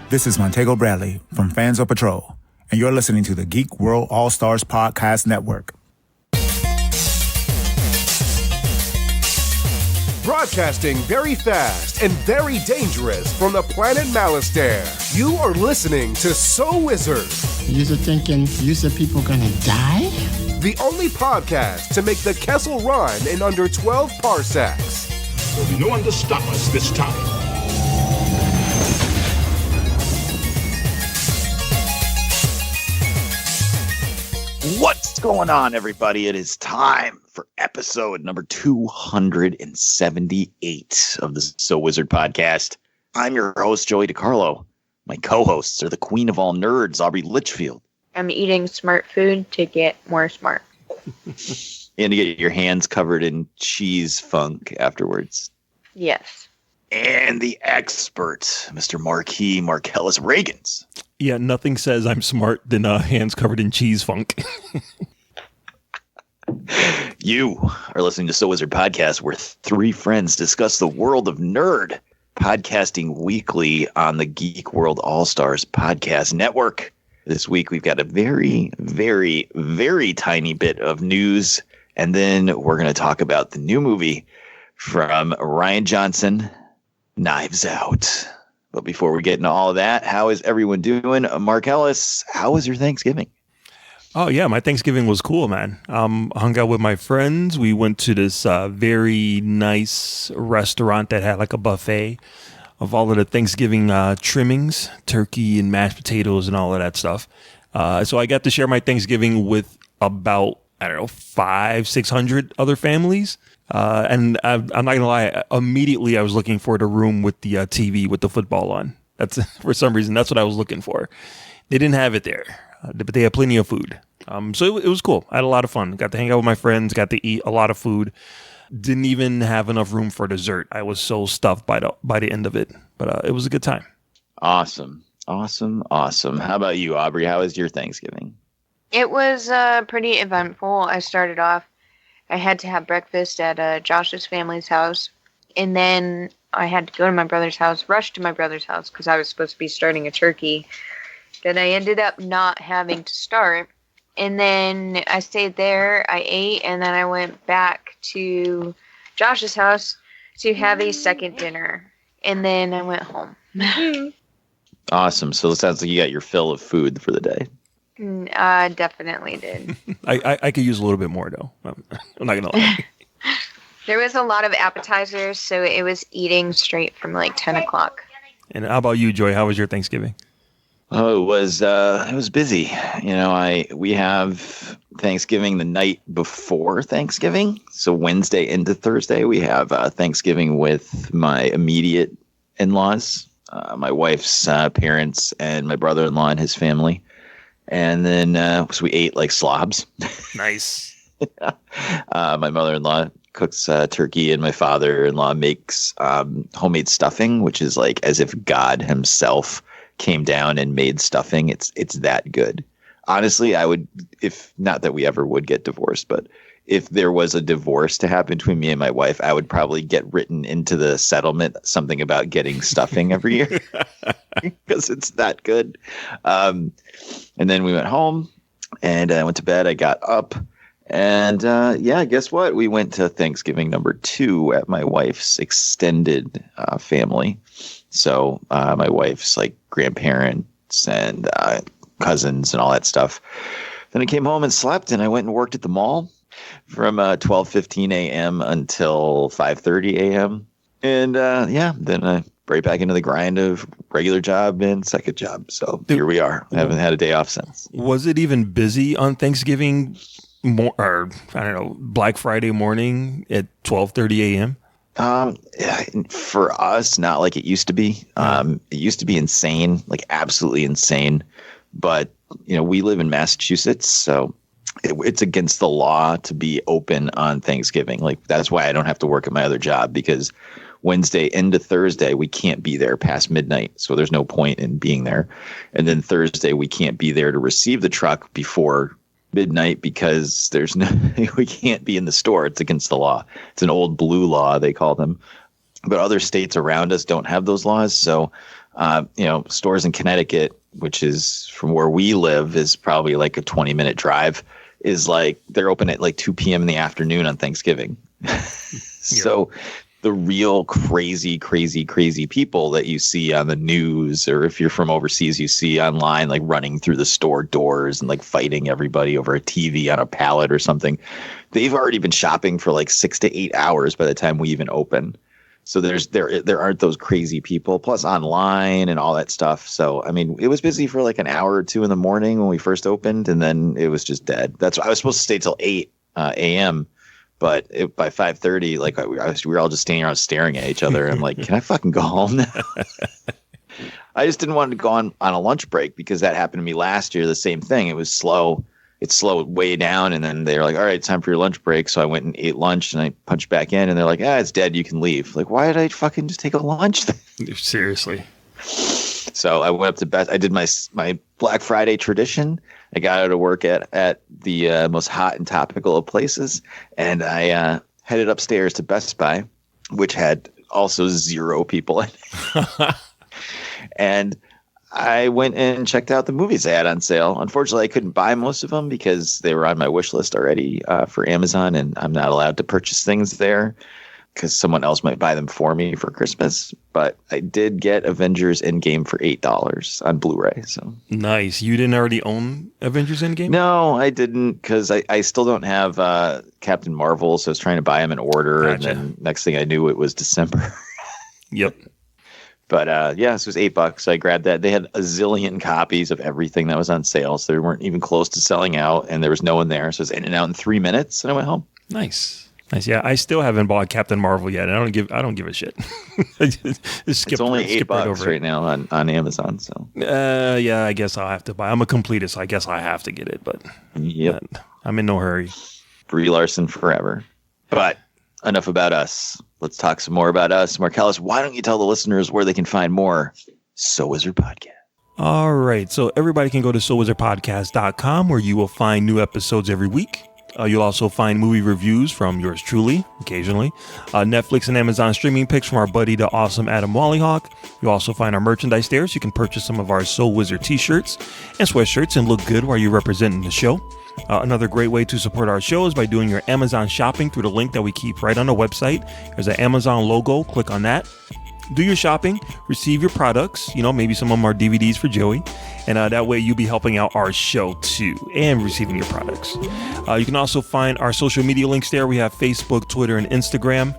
This is Montego Bradley from Fans of Patrol, and you're listening to the Geek World All-Stars Podcast Network. Broadcasting very fast and very dangerous from the planet Malastare. You are listening to So Wizard. You're thinking people gonna die? The only podcast to make the Kessel Run in under 12 parsecs. There'll be no one to stop us this time. What's going on, everybody? It is time for episode number 278 of the So Wizard podcast. I'm your host, Joey DiCarlo. My co-hosts are the queen of all nerds, Aubrey Litchfield. I'm eating smart food to get more smart. And to get your hands covered in cheese funk afterwards. Yes. And the expert, Mr. Marquis Marcellus Reagans. Yeah, nothing says I'm smart than hands covered in cheese funk. You are listening to So Wizard Podcast, where three friends discuss the world of nerd, podcasting weekly on the Geek World All-Stars Podcast Network. This week, we've got a very, very, very tiny bit of news, and then we're going to talk about the new movie from Rian Johnson, Knives Out. But before we get into all of that, how is everyone doing? Marcellus, how was your Thanksgiving? Oh, yeah, my Thanksgiving was cool, man. Hung out with my friends. We went to this very nice restaurant that had like a buffet of all of the Thanksgiving trimmings, turkey and mashed potatoes and all of that stuff. So I got to share my Thanksgiving with about, 500-600 other families. And I'm not going to lie, immediately I was looking for the room with the TV with the football on. That's for some reason, that's what I was looking for. They didn't have it there, but they had plenty of food. So it was cool. I had a lot of fun. Got to hang out with my friends, got to eat a lot of food. Didn't even have enough room for dessert. I was so stuffed by the end of it, but it was a good time. Awesome. How about you, Aubrey? How was your Thanksgiving? It was pretty eventful. I started off, I had to have breakfast at Josh's family's house, and then I had to go to my brother's house, rush to my brother's house, because I was supposed to be starting a turkey that I ended up not having to start. And then I stayed there, I ate, and then I went back to Josh's house to have a second dinner. And then I went home. Awesome. So it sounds like you got your fill of food for the day. I definitely did. I could use a little bit more, though. I'm not going to lie. There was a lot of appetizers, so it was eating straight from like 10 o'clock. And how about you, Joy? How was your Thanksgiving? Oh, it was busy. We have Thanksgiving the night before Thanksgiving. So Wednesday into Thursday, we have Thanksgiving with my immediate in-laws, my wife's parents, and my brother-in-law and his family. And then so we ate like slobs. Nice. My mother-in-law cooks turkey, and my father-in-law makes homemade stuffing, which is like as if God himself came down and made stuffing. It's that good. Honestly, I would, if not that we ever would get divorced, but if there was a divorce to happen between me and my wife, I would probably get written into the settlement something about getting stuffing every year because it's that good. And then we went home and I went to bed. I got up and guess what? We went to Thanksgiving number 2 at my wife's extended family. So my wife's like grandparents and cousins and all that stuff. Then I came home and slept, and I went and worked at the mall from 12:15 a.m. until 5:30 a.m. And then right back into the grind of regular job and second job. So here we are. I haven't had a day off since. Was it even busy on Thanksgiving Black Friday morning at 12:30 a.m.? For us, not like it used to be. It used to be insane, like absolutely insane. But, we live in Massachusetts, so it's against the law to be open on Thanksgiving. Like, that's why I don't have to work at my other job, because Wednesday into Thursday, we can't be there past midnight. So there's no point in being there. And then Thursday, we can't be there to receive the truck before midnight because we can't be in the store. It's against the law. It's an old blue law, they call them. But other states around us don't have those laws. So Stores in Connecticut, which is from where we live, is probably like a 20-minute drive, is like they're open at like 2 p.m. in the afternoon on Thanksgiving. So the real crazy people that you see on the news, or if you're from overseas, you see online, like running through the store doors and like fighting everybody over a TV on a pallet or something. They've already been shopping for like 6 to 8 hours by the time we even open. So there aren't those crazy people, plus online and all that stuff. So, I mean, it was busy for like an hour or two in the morning when we first opened, and then it was just dead. That's why I was supposed to stay till 8 a.m., but by 5:30, like we were all just standing around staring at each other. And I'm like, can I fucking go home now? I just didn't want to go on a lunch break, because that happened to me last year. The same thing. It was slow. It slowed way down, and then they were like, all right, time for your lunch break. So I went and ate lunch, and I punched back in, and they're like, it's dead. You can leave. Like, why did I fucking just take a lunch? Seriously. So I went up to Best. I did my Black Friday tradition. I got out of work at the most hot and topical of places, and I headed upstairs to Best Buy, which had also 0 people in it. And I went and checked out the movies they had on sale. Unfortunately, I couldn't buy most of them because they were on my wish list already for Amazon, and I'm not allowed to purchase things there because someone else might buy them for me for Christmas. But I did get Avengers Endgame for $8 on Blu-ray. So nice. You didn't already own Avengers Endgame? No, I didn't, because I still don't have Captain Marvel, so I was trying to buy them in order, Gotcha. and then next thing I knew, it was December. Yep. But so it was $8. So I grabbed that. They had a zillion copies of everything that was on sale, so they weren't even close to selling out, and there was no one there. So it was in and out in 3 minutes, and I went home. Nice. Yeah, I still haven't bought Captain Marvel yet. I don't give a shit. It's only $8 right now on Amazon. So yeah, I guess I'll have to buy. I'm a completist, so I guess I have to get it. But yep, I'm in no hurry. Brie Larson forever. But enough about us. Let's talk some more about us. Marcellus, why don't you tell the listeners where they can find more So Wizard Podcast? All right. So everybody can go to SoWizardPodcast.com, where you will find new episodes every week. You'll also find movie reviews from yours truly, occasionally. Netflix and Amazon streaming picks from our buddy, the awesome Adam Wallyhawk. You'll also find our merchandise there, so you can purchase some of our Soul Wizard t-shirts and sweatshirts and look good while you're representing the show. Another great way to support our show is by doing your Amazon shopping through the link that we keep right on the website. There's an Amazon logo. Click on that. Do your shopping, receive your products, maybe some of them are DVDs for Joey, and that way you'll be helping out our show too and receiving your products. You can also find our social media links there. We have Facebook, Twitter, and Instagram.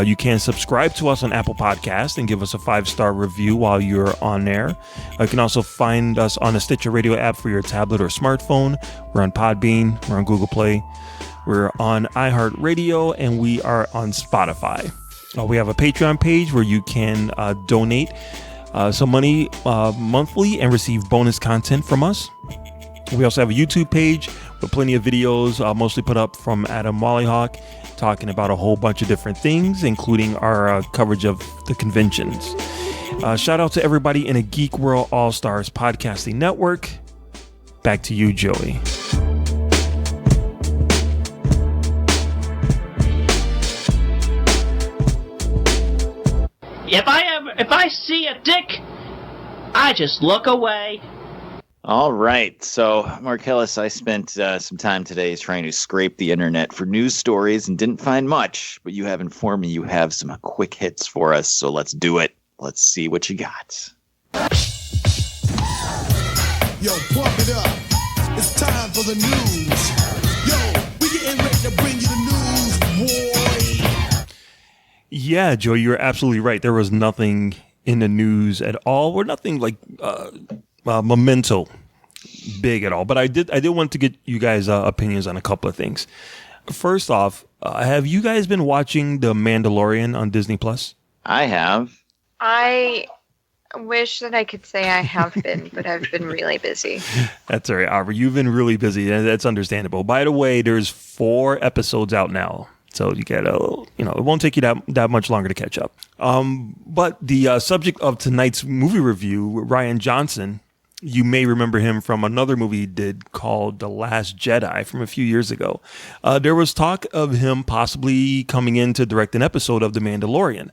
You can subscribe to us on Apple Podcasts and give us a 5-star review while you're on there. You can also find us on the Stitcher Radio app for your tablet or smartphone. We're on Podbean, we're on Google Play, we're on iHeartRadio, and we are on Spotify. We have a Patreon page where you can donate some money monthly and receive bonus content from us. We also have a YouTube page with plenty of videos, mostly put up from Adam Wallyhawk, talking about a whole bunch of different things, including our coverage of the conventions. Shout out to everybody in a Geek World All-Stars podcasting network. Back to you, Joey. If I see a dick, I just look away. All right. So, Marcellus, I spent some time today trying to scrape the internet for news stories and didn't find much, but you have informed me you have some quick hits for us. So let's do it. Let's see what you got. Yo, pump it up. It's time for the news. Yo, we getting ready to bring you the news, boy. Yeah, Joe, you're absolutely right. There was nothing in the news at all, or nothing like memento big at all. But I did want to get you guys' opinions on a couple of things. First off, have you guys been watching The Mandalorian on Disney Plus? I have. I wish that I could say I have been, but I've been really busy. That's all right, Aubrey. You've been really busy, and that's understandable. By the way, there's 4 episodes out now. So you get it won't take you that much longer to catch up. But the subject of tonight's movie review, Rian Johnson, you may remember him from another movie he did called The Last Jedi from a few years ago. There was talk of him possibly coming in to direct an episode of The Mandalorian.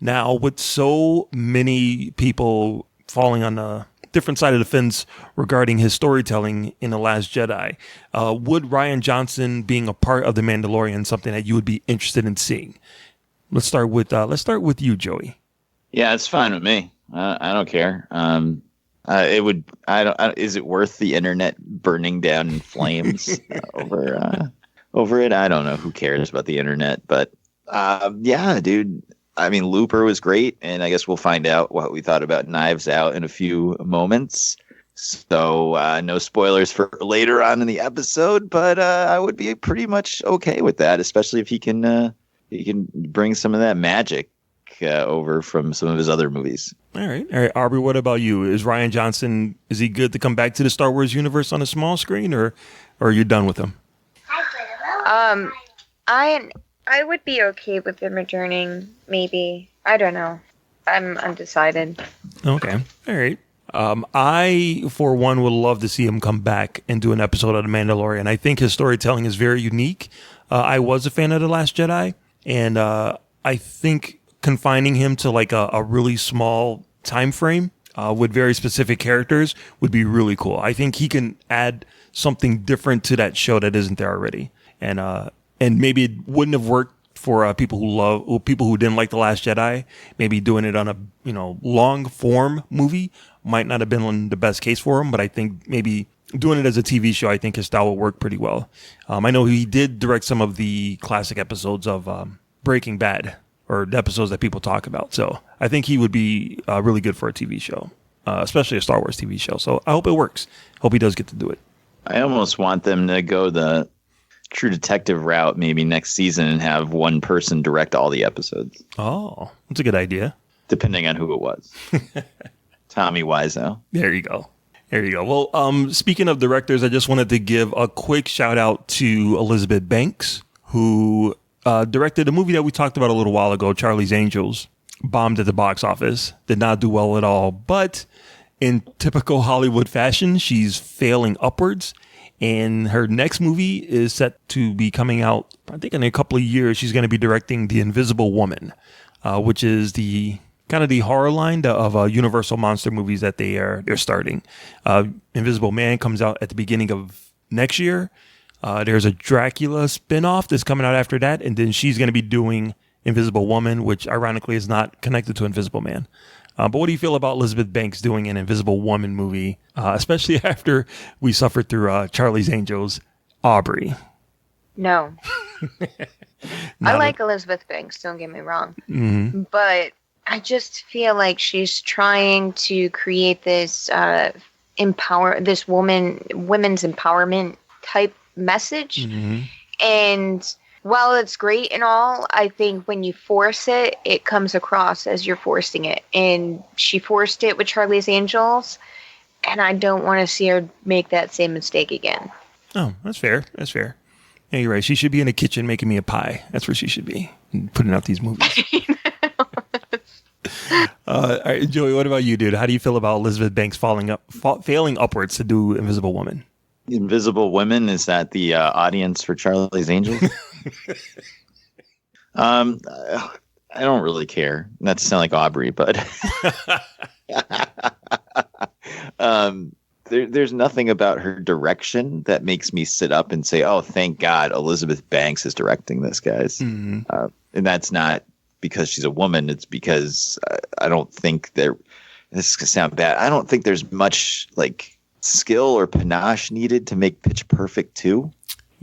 Now, with so many people falling on a different side of the fence regarding his storytelling in The Last Jedi. Would Rian Johnson being a part of The Mandalorian something that you would be interested in seeing? Let's start with you, Joey. Yeah, it's fine with me. I don't care. It would. I don't. Is it worth the internet burning down in flames over it? I don't know. Who cares about the internet? But yeah, dude. I mean, Looper was great, and I guess we'll find out what we thought about Knives Out in a few moments. So no spoilers for later on in the episode, but I would be pretty much okay with that, especially if he can bring some of that magic over from some of his other movies. All right, Aubrey, what about you? Is Rian Johnson, is he good to come back to the Star Wars universe on a small screen, or are you done with him? I would be okay with him returning, maybe. I don't know. I'm undecided. Okay, all right. I, for one, would love to see him come back and do an episode of The Mandalorian. I think his storytelling is very unique. I was a fan of The Last Jedi, and I think confining him to like a really small time frame with very specific characters would be really cool. I think he can add something different to that show that isn't there already, and maybe it wouldn't have worked for people who didn't like The Last Jedi. Maybe doing it on a long form movie might not have been the best case for him, but I think maybe doing it as a TV show, I think his style will work pretty well. I know he did direct some of the classic episodes of Breaking Bad, or the episodes that people talk about. So I think he would be really good for a TV show, especially a Star Wars TV show. So I hope it works. Hope he does get to do it. I almost want them to go the True Detective route maybe next season and have one person direct all the episodes. Oh, that's a good idea. Depending on who it was. Tommy Wiseau. There you go. Well, speaking of directors, I just wanted to give a quick shout out to Elizabeth Banks, who directed a movie that we talked about a little while ago, Charlie's Angels. Bombed at the box office, did not do well at all, but in typical Hollywood fashion, she's failing upwards. And her next movie is set to be coming out, I think in a couple of years. She's going to be directing The Invisible Woman, which is the kind of the horror line of Universal monster movies that they're starting. Invisible Man comes out at the beginning of next year. There's a Dracula spinoff that's coming out after that, and then she's going to be doing Invisible Woman, which ironically is not connected to Invisible Man. But what do you feel about Elizabeth Banks doing an Invisible Woman movie, especially after we suffered through Charlie's Angels? Aubrey? No. I like Elizabeth Banks, don't get me wrong. Mm-hmm. But I just feel like she's trying to create this women's empowerment type message. Mm-hmm. And while it's great and all, I think when you force it, it comes across as you're forcing it. And she forced it with Charlie's Angels, and I don't want to see her make that same mistake again. Oh, that's fair. Yeah, you're right. She should be in the kitchen making me a pie. That's where she should be, putting out these movies. All right, Joey, what about you, dude? How do you feel about Elizabeth Banks failing upwards to do Invisible Woman? Invisible Women, is that the audience for Charlie's Angels? I don't really care. Not to sound like Aubrey, but there's nothing about her direction that makes me sit up and say, "Oh, thank God, Elizabeth Banks is directing this, guys." Mm-hmm. And that's not because she's a woman. It's because I don't think this is gonna sound bad. I don't think there's much like skill or panache needed to make Pitch Perfect 2.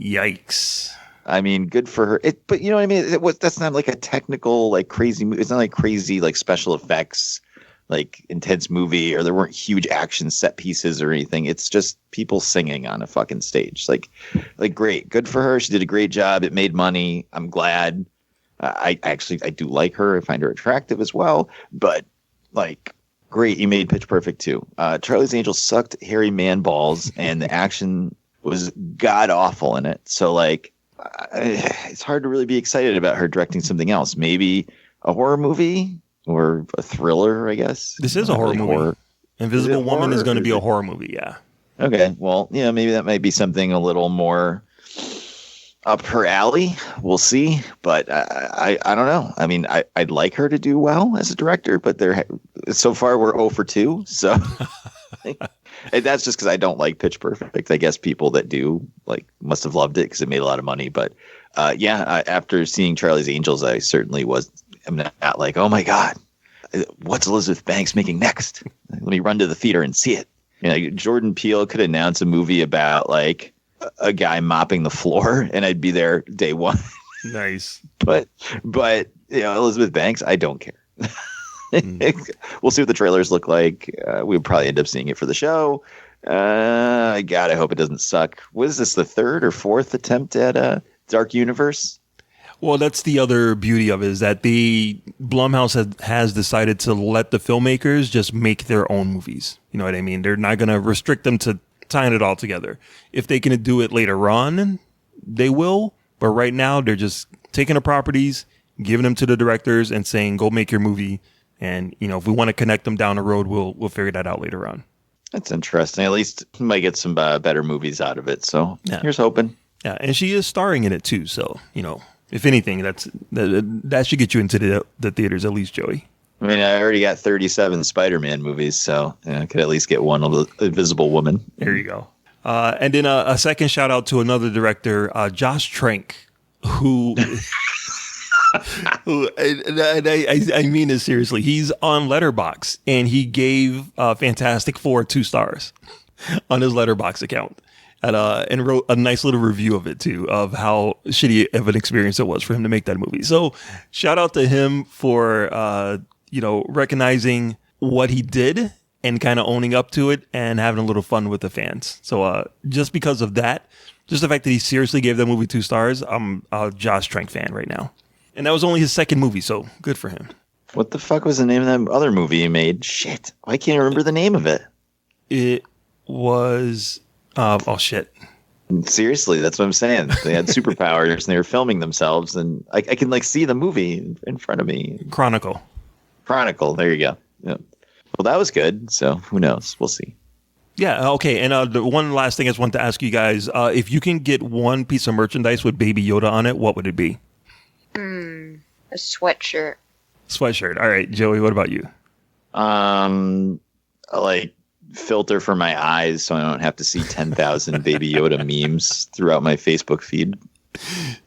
Yikes. I mean, good for her. But you know what I mean? That's not like a technical, like crazy. It's not like crazy, like special effects, like intense movie, or there weren't huge action set pieces or anything. It's just people singing on a fucking stage. Like great. Good for her. She did a great job. It made money. I'm glad. I do like her. I find her attractive as well. But like, great, you made Pitch Perfect 2. Charlie's Angels sucked hairy man balls, and the action was god awful in it. So like, it's hard to really be excited about her directing something else. Maybe a horror movie or a thriller, I guess. This is a horror movie. Invisible Woman is going to be a horror movie, yeah. Okay, well, maybe that might be something a little more up her alley. We'll see, but I don't know. I mean, I'd like her to do well as a director, but so far we're 0 for 2. So and that's just because I don't like Pitch Perfect. I guess people that do must have loved it because it made a lot of money. But after seeing Charlie's Angels, I certainly I'm not like, oh my God, what's Elizabeth Banks making next? Let me run to the theater and see it. Jordan Peele could announce a movie about a guy mopping the floor, and I'd be there day one. Nice. But Elizabeth Banks, I don't care. We'll see what the trailers look like. We'll probably end up seeing it for the show. God, I hope it doesn't suck. What is this, the 3rd or 4th attempt at Dark Universe? Well, that's the other beauty of it, is that Blumhouse has decided to let the filmmakers just make their own movies. You know what I mean? They're not going to restrict them to tying it all together. If they can do it later on, they will. But right now, they're just taking the properties, giving them to the directors, and saying, "Go make your movie." And if we want to connect them down the road, we'll figure that out later on. That's interesting. At least we might get some better movies out of it. So here's hoping. Yeah, and she is starring in it too. So if anything, that should get you into the theaters at least, Joey. I mean, I already got 37 Spider-Man movies, so I could at least get one of the Invisible Woman. There you go. And then a second shout out to another director, Josh Trank, who, I mean this seriously. He's on Letterboxd, and he gave Fantastic Four 2 stars on his Letterboxd account. And wrote a nice little review of it too, of how shitty of an experience it was for him to make that movie. So shout out to him for recognizing what he did and kind of owning up to it and having a little fun with the fans. So just because of that, just the fact that he seriously gave that movie 2 stars, I'm a Josh Trank fan right now. And that was only his second movie, so good for him. What the fuck was the name of that other movie he made? Shit, I can't remember the name of it. It was... oh shit! Seriously, that's what I'm saying. They had superpowers and they were filming themselves, and I can see the movie in front of me. Chronicle. There you go. Yeah. Well, that was good. So who knows? We'll see. Yeah. Okay. And the one last thing I just wanted to ask you guys: if you can get one piece of merchandise with Baby Yoda on it, what would it be? A sweatshirt. Sweatshirt. All right, Joey. What about you? Filter for my eyes so I don't have to see 10,000 Baby Yoda memes throughout my Facebook feed.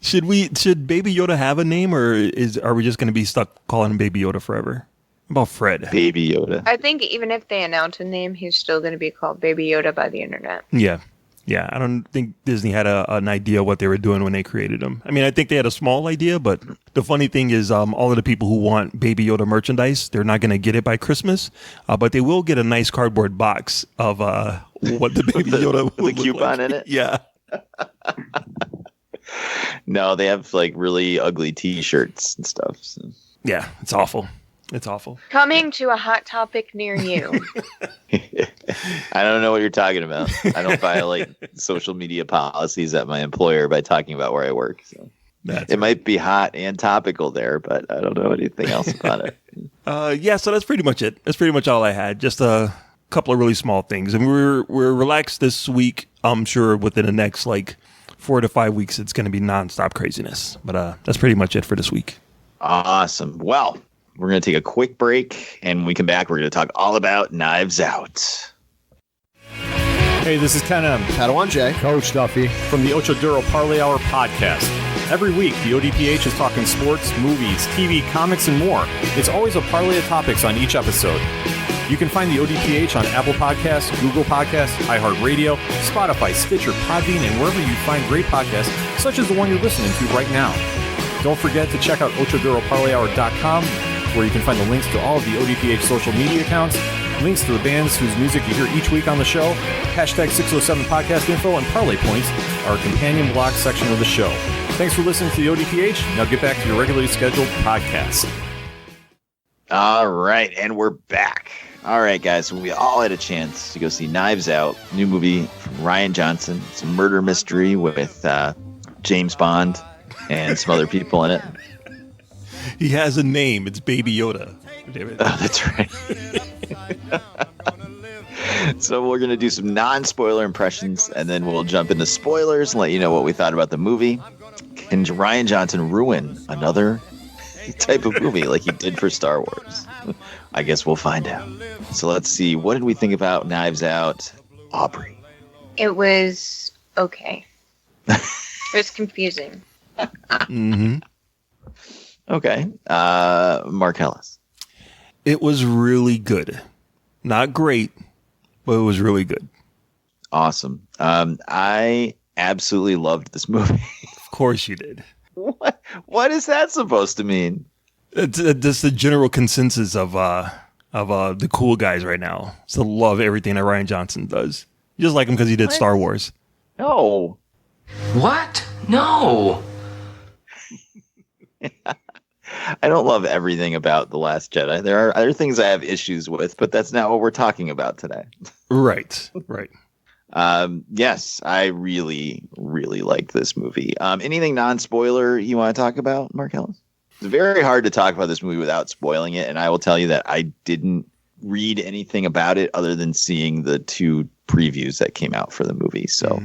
Should Baby Yoda have a name, or are we just going to be stuck calling him Baby Yoda forever? How about Fred? Baby Yoda. I think even if they announce a name, he's still going to be called Baby Yoda by the internet. Yeah. I don't think Disney had an idea what they were doing when they created him. I mean, I think they had a small idea, but the funny thing is all of the people who want Baby Yoda merchandise, they're not going to get it by Christmas, but they will get a nice cardboard box of what the Baby Yoda with the coupon in it. Yeah. No, they have really ugly T-shirts and stuff. So. Yeah, it's awful. It's awful. Coming to a hot topic near you. I don't know what you're talking about. I don't violate social media policies at my employer by talking about where I work. So it might be hot and topical there, but I don't know anything else about it. So that's pretty much it. That's pretty much all I had. Just a couple of really small things. And we're relaxed this week. I'm sure within the next 4 to 5 weeks, it's going to be nonstop craziness. But that's pretty much it for this week. Awesome. Well, we're going to take a quick break, and when we come back, we're going to talk all about Knives Out. Hey, this is Ken M. Padawan J. Coach Duffy from the Ocho Duro Parlay Hour podcast. Every week, the ODPH is talking sports, movies, TV, comics, and more. It's always a parlay of topics on each episode. You can find the ODPH on Apple Podcasts, Google Podcasts, iHeartRadio, Spotify, Stitcher, Podbean, and wherever you find great podcasts, such as the one you're listening to right now. Don't forget to check out OchoDuroParlayHour.com, where you can find the links to all of the ODPH social media accounts, links to the bands whose music you hear each week on the show, hashtag 607 podcast info, and parlay points, our companion blog section of the show. Thanks for listening to the ODPH. Now get back to your regularly scheduled podcast. All right, and we're back. All right, guys, we all had a chance to go see Knives Out, new movie from Rian Johnson. It's a murder mystery with James Bond and some other people in it. He has a name. It's Baby Yoda. Oh, that's right. So we're going to do some non-spoiler impressions, and then we'll jump into spoilers and let you know what we thought about the movie. Can Rian Johnson ruin another type of movie like he did for Star Wars? I guess we'll find out. So let's see. What did we think about Knives Out, Aubrey? It was okay. It was confusing. Mm-hmm. Okay. Mark Ellis. It was really good. Not great, but it was really good. Awesome. I absolutely loved this movie. Of course you did. What is that supposed to mean? It's just the general consensus of the cool guys right now. So love everything that Rian Johnson does. You just like him because he did Star Wars. No. What? No. I don't love everything about The Last Jedi. There are other things I have issues with, but that's not what we're talking about today. Right. Yes, I really, really liked this movie. Anything non-spoiler you want to talk about, Mark Ellis? It's very hard to talk about this movie without spoiling it, and I will tell you that I didn't read anything about it other than seeing the 2 previews that came out for the movie. So,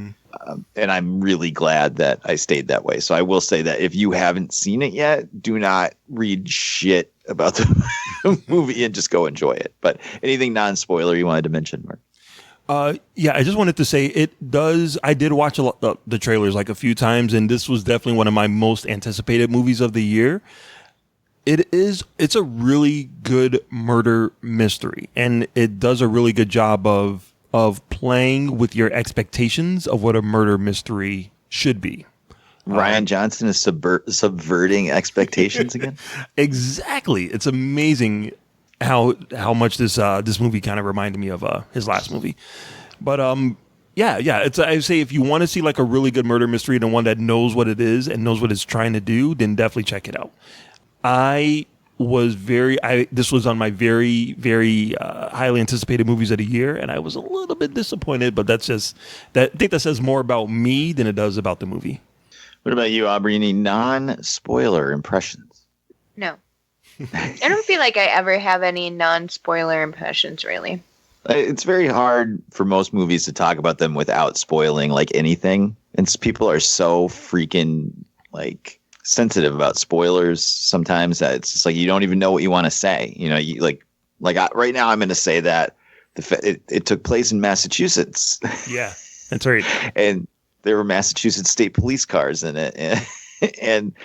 and I'm really glad that I stayed that way. So I will say that if you haven't seen it yet, do not read shit about the movie and just go enjoy it. But anything non-spoiler you wanted to mention, Mark? Yeah, I just wanted to say it does. I did watch the trailers like a few times, and this was definitely one of my most anticipated movies of the year. It's a really good murder mystery, and it does a really good job of playing with your expectations of what a murder mystery should be. Rian Johnson is subverting expectations again. Exactly. It's amazing how much this movie kind of reminded me of his last movie. But yeah. I say if you want to see like a really good murder mystery and one that knows what it is and knows what it's trying to do, then definitely check it out. This was on my very, very highly anticipated movies of the year, and I was a little bit disappointed, but I think that says more about me than it does about the movie. What about you, Aubrey? Any non-spoiler impressions? No. I don't feel like I ever have any non-spoiler impressions, really. It's very hard for most movies to talk about them without spoiling like anything. And people are so freaking like sensitive about spoilers sometimes that it's just like you don't even know what you want to say. You know, right now I'm going to say that it took place in Massachusetts. Yeah, that's right. And there were Massachusetts state police cars in it, and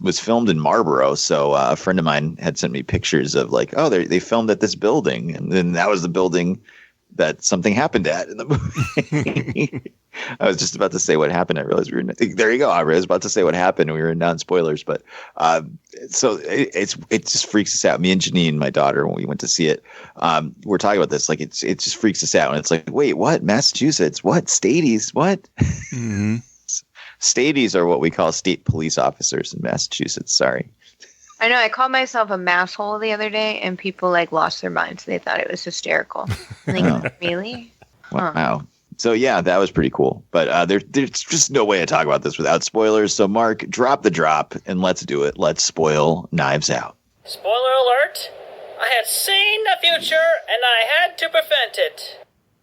was filmed in Marlboro. So a friend of mine had sent me pictures of like, oh, they filmed at this building, and then that was the building that something happened at in the movie. I was just about to say what happened. I realized we were there. You go. I was about to say what happened. We were in non-spoilers, but so it just freaks us out. Me and Janine, my daughter, when we went to see it, we're talking about this. Like it just freaks us out, and it's like, wait, what? Massachusetts? What? Stadies? What? Mm-hmm. Stadies are what we call state police officers in Massachusetts. Sorry. I know. I called myself a masshole the other day, and people like lost their minds. They thought it was hysterical. Like, really? Wow. Huh. So yeah, that was pretty cool. But there's just no way to talk about this without spoilers. So Mark, drop the drop and let's do it. Let's spoil Knives Out. Spoiler alert! I had seen the future and I had to prevent it.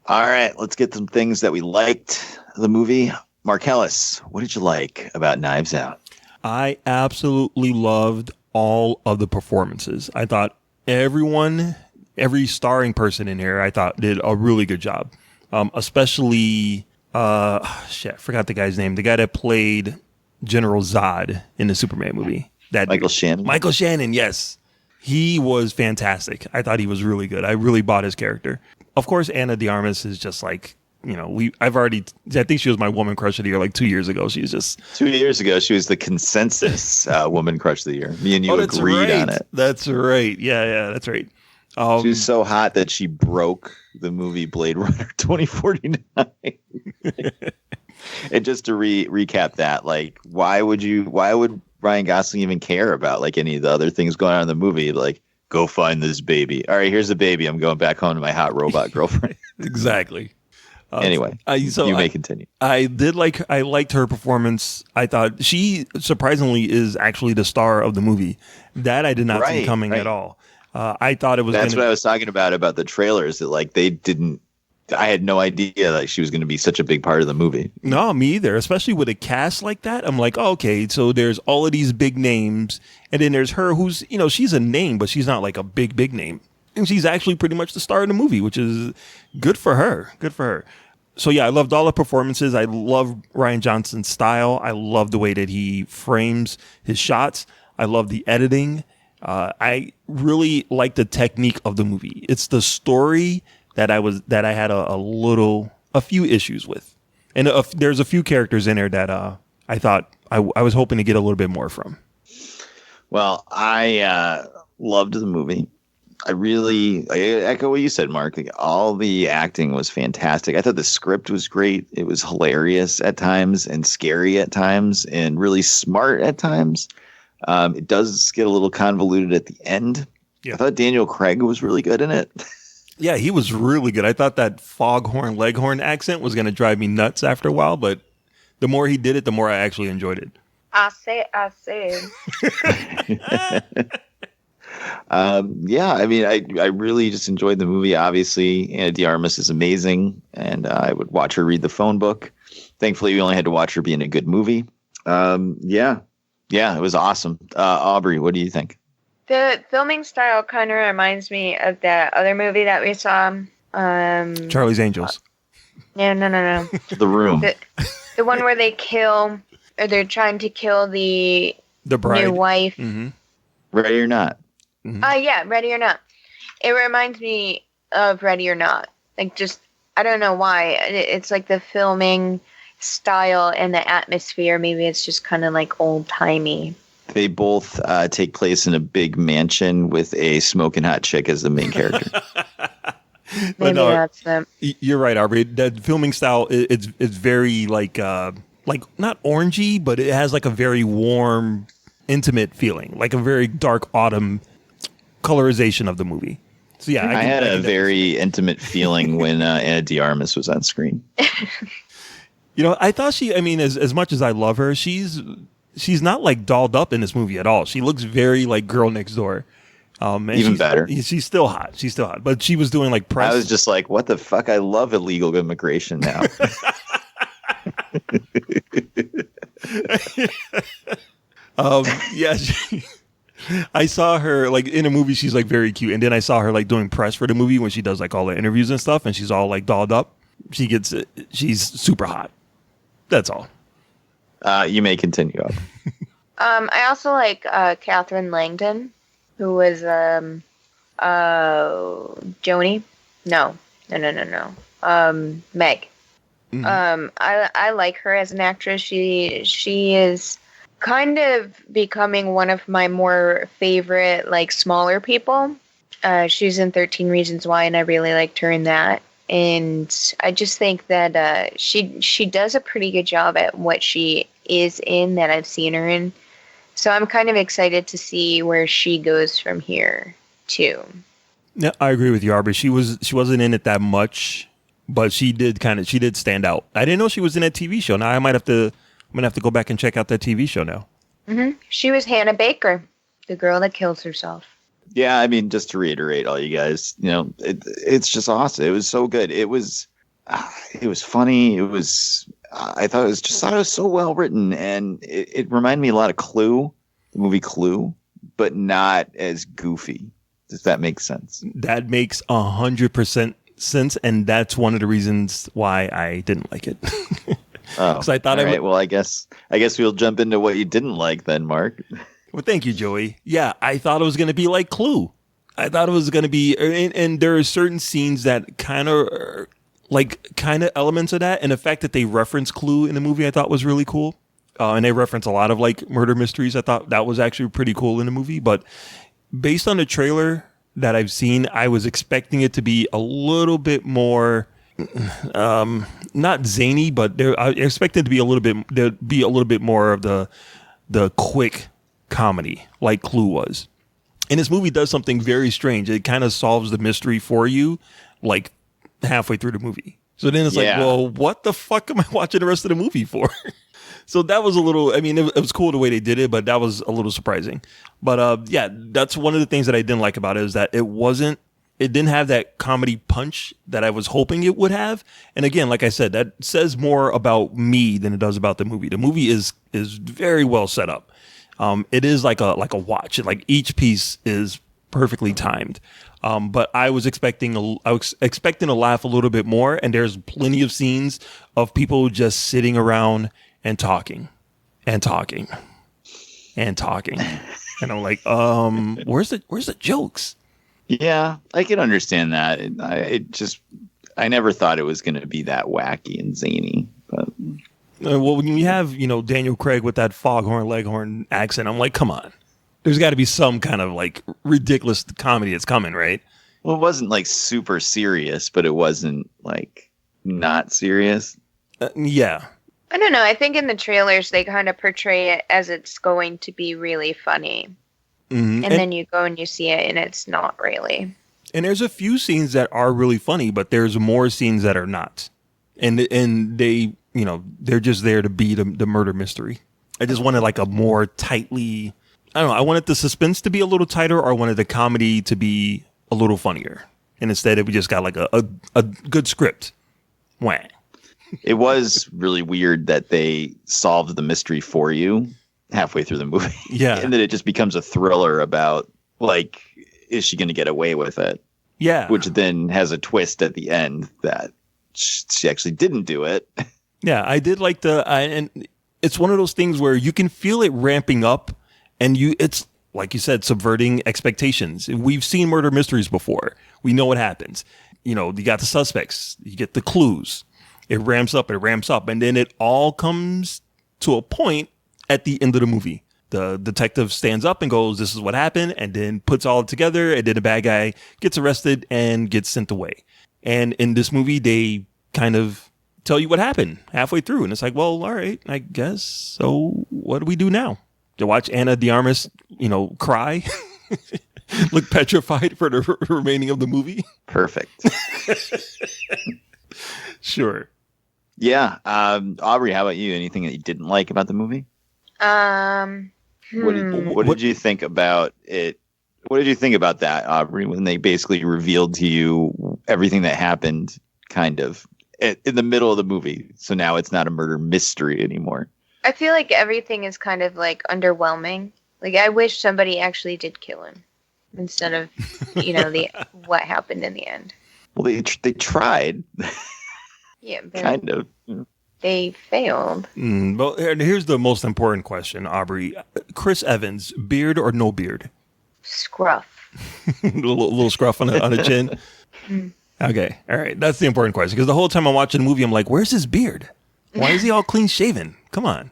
All right, let's get some things that we liked the movie. Marcellus, what did you like about Knives Out? I absolutely loved all of the performances. I thought every starring person in here, I thought did a really good job. Especially, I forgot the guy's name. The guy that played General Zod in the Superman movie. Michael Shannon. Michael Shannon, yes. He was fantastic. I thought he was really good. I really bought his character. Of course, Ana de Armas is just like, you know, I think she was my woman crush of the year like 2 years ago. She was just 2 years ago. She was the consensus woman crush of the year. Me and you agreed on it. That's right. Yeah, that's right. She was so hot that she broke the movie Blade Runner 2049. And just to recap that, like, why would Ryan Gosling even care about like any of the other things going on in the movie? Like, go find this baby. All right, here's the baby. I'm going back home to my hot robot girlfriend. Exactly. Anyway, you may continue. I liked her performance. I thought she surprisingly is actually the star of the movie. That I did not see coming at all. I thought it was. That's what I was talking about the trailers. That like they didn't I had no idea that she was going to be such a big part of the movie. No, me either. Especially with a cast like that. I'm like, oh, okay, so there's all of these big names, and then there's her who's, she's a name, but she's not like a big name. And she's actually pretty much the star of the movie, which is good for her. Good for her. So yeah, I loved all the performances. I love Rian Johnson's style. I love the way that he frames his shots. I love the editing. I really like the technique of the movie. It's the story that I had a few issues with, and there's a few characters in there that I thought I was hoping to get a little bit more from. Well, I loved the movie. I echo what you said, Mark. Like, all the acting was fantastic. I thought the script was great. It was hilarious at times and scary at times and really smart at times. It does get a little convoluted at the end. Yeah. I thought Daniel Craig was really good in it. Yeah, he was really good. I thought that foghorn leghorn accent was going to drive me nuts after a while, but the more he did it, the more I actually enjoyed it. I say. Yeah, I mean, I really just enjoyed the movie. Obviously, Ana de Armas is amazing, and I would watch her read the phone book. Thankfully, we only had to watch her be in a good movie. Yeah, it was awesome. Aubrey, what do you think? The filming style kind of reminds me of that other movie that we saw. Charlie's Angels. No. The Room. The one where they're trying to kill the bride. New wife. Mm-hmm. Ready or Not. Mm-hmm. Yeah, Ready or Not. It reminds me of Ready or Not. Like, just, I don't know why. It's like the filming style and the atmosphere. Maybe it's just kind of like old-timey. They both take place in a big mansion with a smoking hot chick as the main character. Maybe that's them. You're right, Aubrey. That filming style, it's very like not orangey, but it has like a very warm, intimate feeling, like a very dark autumn colorization of the movie. So yeah, I had a very intimate feeling when Ana de Armas was on screen. I thought as much as I love her, she's not like dolled up in this movie at all. She looks very like Girl Next Door. Even better. She's still hot. But she was doing like press. I was just like, what the fuck? I love illegal immigration now. Yeah. I saw her like in a movie. She's like very cute. And then I saw her like doing press for the movie when she does like all the interviews and stuff. And she's all like dolled up. She's super hot. That's all. You may continue up. I also like Catherine Langdon, who was Joni. No. Meg. Mm-hmm. I like her as an actress. She is kind of becoming one of my more favorite like smaller people. She's in 13 Reasons Why, and I really liked her in that. And I just think that she does a pretty good job at what she is in that I've seen her in. So I'm kind of excited to see where she goes from here too. Yeah, I agree with you, Aubrey. She wasn't in it that much, but she did stand out. I didn't know she was in a TV show. Now I'm gonna have to go back and check out that TV show now. Mm-hmm. She was Hannah Baker, the girl that kills herself. Yeah, I mean, just to reiterate, all you guys, it's just awesome. It was so good. It was funny. I thought it was so well written, and it reminded me a lot of Clue, the movie Clue, but not as goofy. Does that make sense? That makes 100% sense, and that's one of the reasons why I didn't like it. Oh, I thought all right. Well, I guess we'll jump into what you didn't like then, Mark. Well, thank you, Joey. Yeah, I thought it was going to be like Clue. I thought it was going to be, and there are certain scenes that kind of elements of that, and the fact that they reference Clue in the movie, I thought was really cool. And they reference a lot of like murder mysteries. I thought that was actually pretty cool in the movie. But based on the trailer that I've seen, I was expecting it to be a little bit more, not zany, but I expected to be there'd be a little bit more of the quick comedy like Clue was. And this movie does something very strange. It kind of solves the mystery for you like halfway through the movie. So then it's like, well, what the fuck am I watching the rest of the movie for? So that was a little, it was cool the way they did it, but that was a little surprising. But yeah, that's one of the things that I didn't like about it, is that it wasn't, like, I don't know, it wasn't, like, super, like, not orangey, but it has, like, a very warm, intimate feeling, like a very dark autumn, color, it wasn't it didn't have that comedy punch that I was hoping it would have. And again, like I said, that says more about me than it does about the movie. The movie is very well set up. It is like a watch. Like each piece is perfectly timed. But I was expecting to laugh a little bit more, and there's plenty of scenes of people just sitting around and talking and talking and talking. And I'm like, where's the jokes? Yeah, I can understand that. I never thought it was going to be that wacky and zany. But well, when you have, Daniel Craig with that foghorn leghorn accent, I'm like, come on. There's got to be some kind of like ridiculous comedy that's coming, right? Well, it wasn't like super serious, but it wasn't like not serious. Yeah. I don't know. I think in the trailers they kind of portray it as it's going to be really funny. Mm-hmm. And then you go and you see it and it's not really. And there's a few scenes that are really funny, but there's more scenes that are not. And they, they're just there to be the murder mystery. I just wanted like a more tightly, I don't know, I wanted the suspense to be a little tighter, or I wanted the comedy to be a little funnier. And instead we just got like a good script. Wah. It was really weird that they solved the mystery for you halfway through the movie. Yeah. And then it just becomes a thriller about, like, is she going to get away with it? Yeah. Which then has a twist at the end that she actually didn't do it. Yeah, I did like and it's one of those things where you can feel it ramping up, and it's, like you said, subverting expectations. We've seen murder mysteries before. We know what happens. You got the suspects, you get the clues. It ramps up, and then it all comes to a point at the end of the movie. The detective stands up and goes, this is what happened, and then puts all together, and then the bad guy gets arrested and gets sent away. And in this movie, they kind of tell you what happened halfway through, and it's like, well, all right, I guess. So what do we do now? To watch Ana de Armas, cry? Look petrified for the remaining of the movie? Perfect. Sure. Yeah. Aubrey, how about you? Anything that you didn't like about the movie? What did you think about it? What did you think about that, Aubrey, when they basically revealed to you everything that happened kind of in the middle of the movie? So now it's not a murder mystery anymore. I feel like everything is kind of like underwhelming. Like, I wish somebody actually did kill him instead of, what happened in the end. Well, they tried. Yeah, but kind of. They failed. Well, here's the most important question, Aubrey. Chris Evans, beard or no beard? Scruff. little scruff on the chin? Okay, all right. That's the important question. Because the whole time I'm watching the movie, I'm like, where's his beard? Why is he all clean shaven? Come on,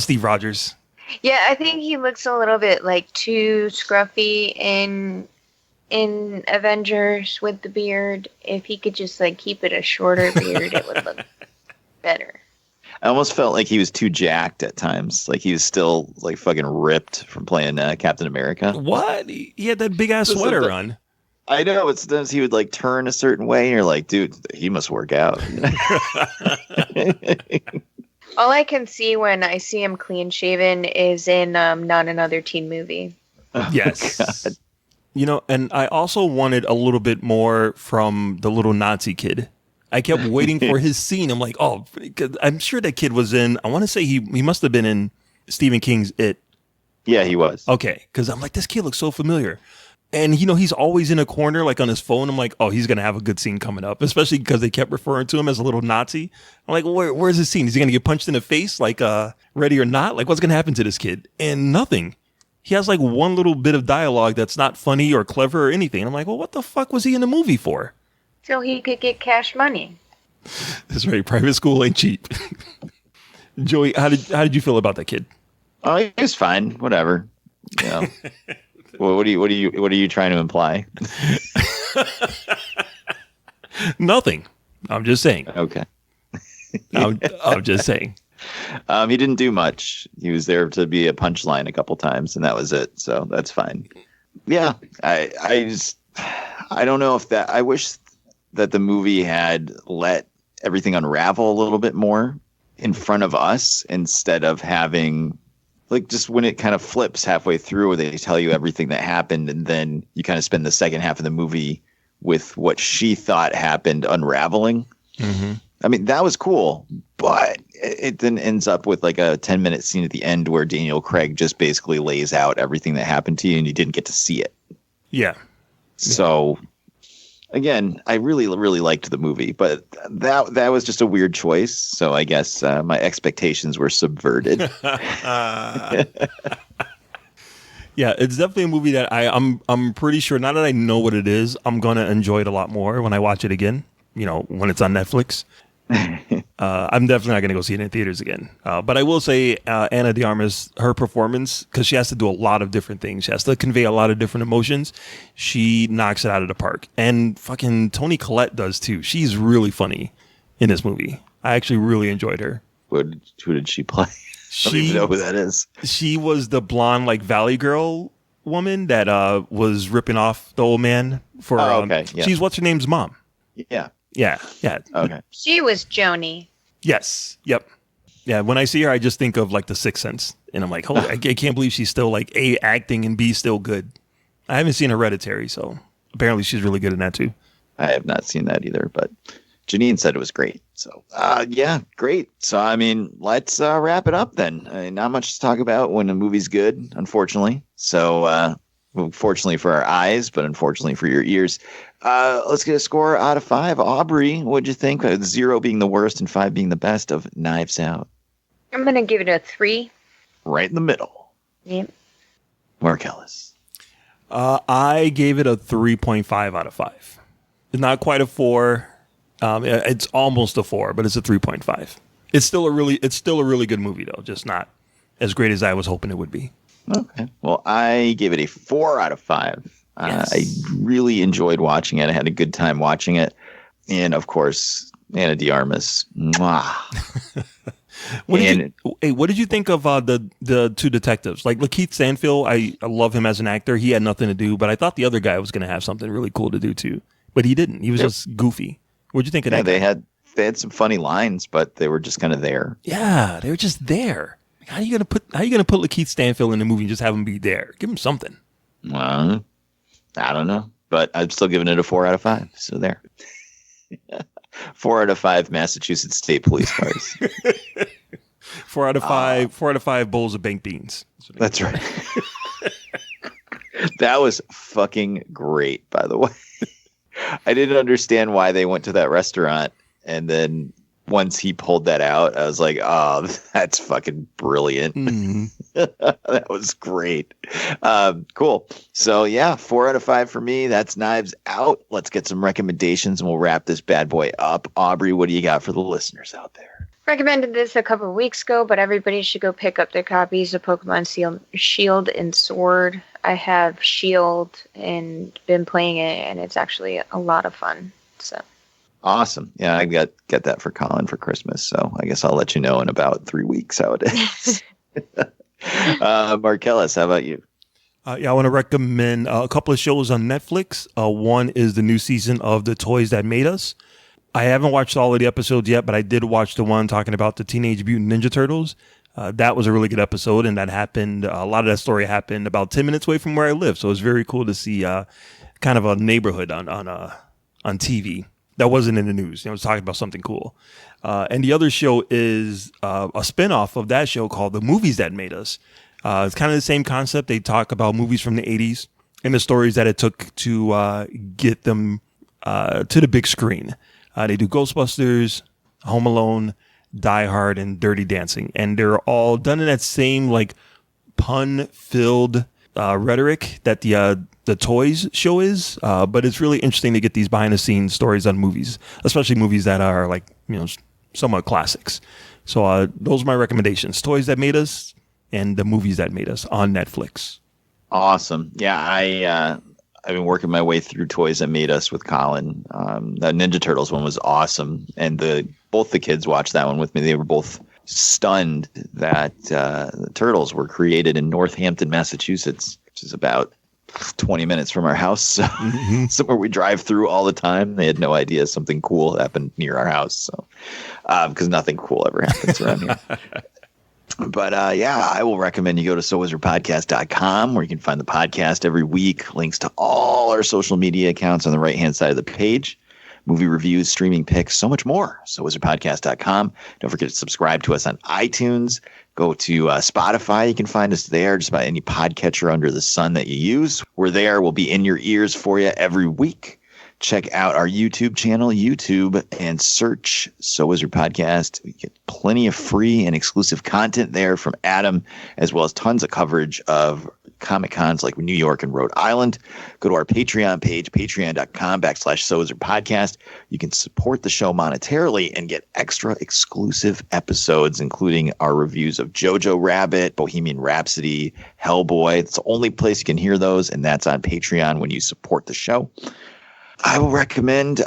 Steve Rogers. Yeah, I think he looks a little bit like too scruffy in Avengers with the beard. If he could just like keep it a shorter beard, it would look better. I almost felt like he was too jacked at times. Like he was still like fucking ripped from playing Captain America. What? He had that big ass sweater on. I know. It's sometimes he would like turn a certain way, and you're like, dude, he must work out. All I can see when I see him clean shaven is in Not Another Teen Movie. Yes. God. And I also wanted a little bit more from the little Nazi kid. I kept waiting for his scene. I'm like, oh, I'm sure that kid was in, I want to say he must have been in Stephen King's It. Yeah, he was. Okay. Because I'm like, this kid looks so familiar. And, he's always in a corner, like on his phone. I'm like, oh, he's going to have a good scene coming up, especially because they kept referring to him as a little Nazi. I'm like, where's his scene? Is he going to get punched in the face like Ready or Not? Like, what's going to happen to this kid? And nothing. He has like one little bit of dialogue that's not funny or clever or anything. I'm like, well, what the fuck was he in the movie for? So he could get cash money. That's right. Private school ain't cheap. Joey, how did you feel about that kid? Oh, he was fine. Whatever. Well, what are you trying to imply? Nothing. I'm just saying. Okay. I'm just saying. He didn't do much. He was there to be a punchline a couple times, and that was it. So that's fine. Yeah, I don't know if that. I wish that the movie had let everything unravel a little bit more in front of us instead of having. Like just when it kind of flips halfway through, they tell you everything that happened, and then you kind of spend the second half of the movie with what she thought happened unraveling. Mm-hmm. I mean, that was cool, but it then ends up with like a 10-minute scene at the end where Daniel Craig just basically lays out everything that happened to you and you didn't get to see it. Yeah. So again, I really, really liked the movie, but that was just a weird choice. So I guess my expectations were subverted. Yeah, it's definitely a movie that I'm pretty sure, now that I know what it is, I'm going to enjoy it a lot more when I watch it again, when it's on Netflix. I'm definitely not going to go see it in theaters again. But I will say Ana de Armas, her performance, because she has to do a lot of different things. She has to convey a lot of different emotions. She knocks it out of the park. And fucking Toni Collette does too. She's really funny in this movie. I actually really enjoyed her. Who did she play? I don't even know who that is. She was the blonde, like, Valley Girl woman that was ripping off the old man for. Okay. Yeah. She's what's her name's mom. Yeah. Yeah. Okay. She was Joni. Yes. Yep. Yeah. When I see her, I just think of like The Sixth Sense, and I'm like, holy, I can't believe she's still like A, acting, and B, still good. I haven't seen Hereditary, so apparently she's really good in that too. I have not seen that either, but Janine said it was great. So, yeah, great. So, I mean, let's wrap it up then. Not much to talk about when a movie's good, unfortunately. So, fortunately for our eyes, but unfortunately for your ears. Let's get a score out of 5. Aubrey, what'd you think? 0 being the worst and 5 being the best of Knives Out. I'm going to give it a 3. Right in the middle. Yep. Marcellus. I gave it a 3.5 out of 5. It's not quite a 4. It's almost a 4, but it's a 3.5. It's still a really good movie though, just not as great as I was hoping it would be. Okay. Well, I gave it a 4 out of 5. Yes. I really enjoyed watching it. I had a good time watching it. And of course, Ana de Armas. Mwah. What did you think of the two detectives? Like Lakeith Stanfield, I love him as an actor. He had nothing to do, but I thought the other guy was going to have something really cool to do too. But he didn't. He was just goofy. What'd you think of that? They had some funny lines, but they were just kind of there. Yeah, they were just there. How are you gonna put Lakeith Stanfield in the movie and just have him be there? Give him something. Well, I don't know, but I'm still giving it a 4 out of 5. So there. 4 out of 5 Massachusetts State Police cars. 4 out of 5. 4 out of 5 bowls of baked beans. That's right. That was fucking great, by the way. I didn't understand why they went to that restaurant, and then once he pulled that out, I was like, oh, that's fucking brilliant. Mm-hmm. That was great. Cool. So yeah, 4 out of 5 for me. That's Knives Out. Let's get some recommendations and we'll wrap this bad boy up. Aubrey, what do you got for the listeners out there? Recommended this a couple of weeks ago, but everybody should go pick up their copies of Pokemon Shield and Sword. I have Shield and been playing it, and it's actually a lot of fun. So awesome. Yeah, I got that for Colin for Christmas, so I guess I'll let you know in about 3 weeks how it is. Marcellus, how about you? Yeah, I want to recommend a couple of shows on Netflix. One is the new season of The Toys That Made Us. I haven't watched all of the episodes yet, but I did watch the one talking about the Teenage Mutant Ninja Turtles. That was a really good episode, and that happened. A lot of that story happened about 10 minutes away from where I live, so it was very cool to see kind of a neighborhood on TV that wasn't in the news. It was talking about something cool. And the other show is a spinoff of that show called The Movies That Made Us. It's kind of the same concept. They talk about movies from the 80s and the stories that it took to get them to the big screen. They do Ghostbusters, Home Alone, Die Hard, and Dirty Dancing. And they're all done in that same like pun-filled rhetoric that the Toys show is. But it's really interesting to get these behind-the-scenes stories on movies, especially movies that are like, somewhat classics. So those are my recommendations. Toys That Made Us and The Movies That Made Us on Netflix. Awesome. Yeah, I've been working my way through Toys That Made Us with Colin. That Ninja Turtles one was awesome. And both the kids watched that one with me. They were both stunned that the Turtles were created in Northampton, Massachusetts, which is about 20 minutes from our house. So somewhere we drive through all the time. They had no idea something cool happened near our house. So, because nothing cool ever happens around here. But yeah, I will recommend you go to SoWizardPodcast.com, where you can find the podcast every week. Links to all our social media accounts on the right-hand side of the page. Movie reviews, streaming picks, so much more. SoWizardPodcast.com. Don't forget to subscribe to us on iTunes. Go to Spotify. You can find us there, just about any podcatcher under the sun that you use. We're there. We'll be in your ears for you every week. Check out our YouTube channel, YouTube, and search So Wizard Podcast. We get plenty of free and exclusive content there from Adam, as well as tons of coverage of Comic Cons like New York and Rhode Island. Go to our Patreon page, patreon.com/So Wizard Podcast. You can support the show monetarily and get extra exclusive episodes, including our reviews of Jojo Rabbit, Bohemian Rhapsody, Hellboy. It's the only place you can hear those, and that's on Patreon when you support the show. I will recommend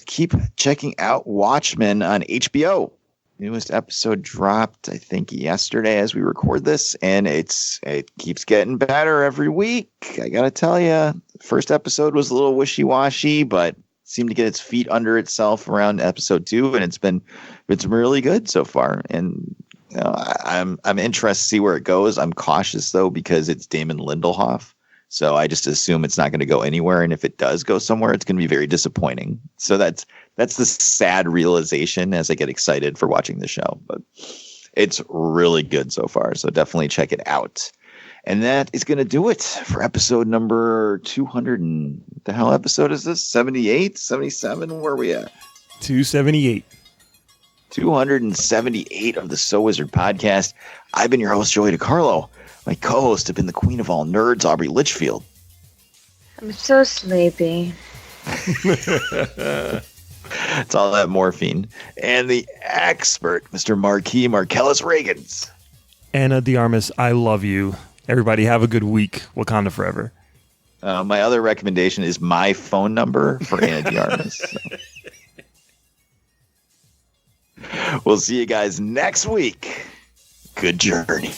keep checking out Watchmen on HBO. Newest episode dropped, I think, yesterday as we record this, and it keeps getting better every week. I gotta tell you, first episode was a little wishy-washy, but seemed to get its feet under itself around episode 2, and it's been really good so far. And you know, I'm interested to see where it goes. I'm cautious though because it's Damon Lindelof. So I just assume it's not going to go anywhere. And if it does go somewhere, it's going to be very disappointing. So that's the sad realization as I get excited for watching the show. But it's really good so far. So definitely check it out. And that is going to do it for episode number 200. And what the hell episode is this? 78, 77? Where are we at? 278. 278 of the So Wizard Podcast. I've been your host, Joey DiCarlo. My co-host have been the queen of all nerds, Aubrey Litchfield. I'm so sleepy. It's all that morphine. And the expert, Mr. Marquis Marcellus Reagans. Anna de Armas, I love you. Everybody have a good week. Wakanda forever. My other recommendation is my phone number for Anna de Armas. So. We'll see you guys next week. Good journey.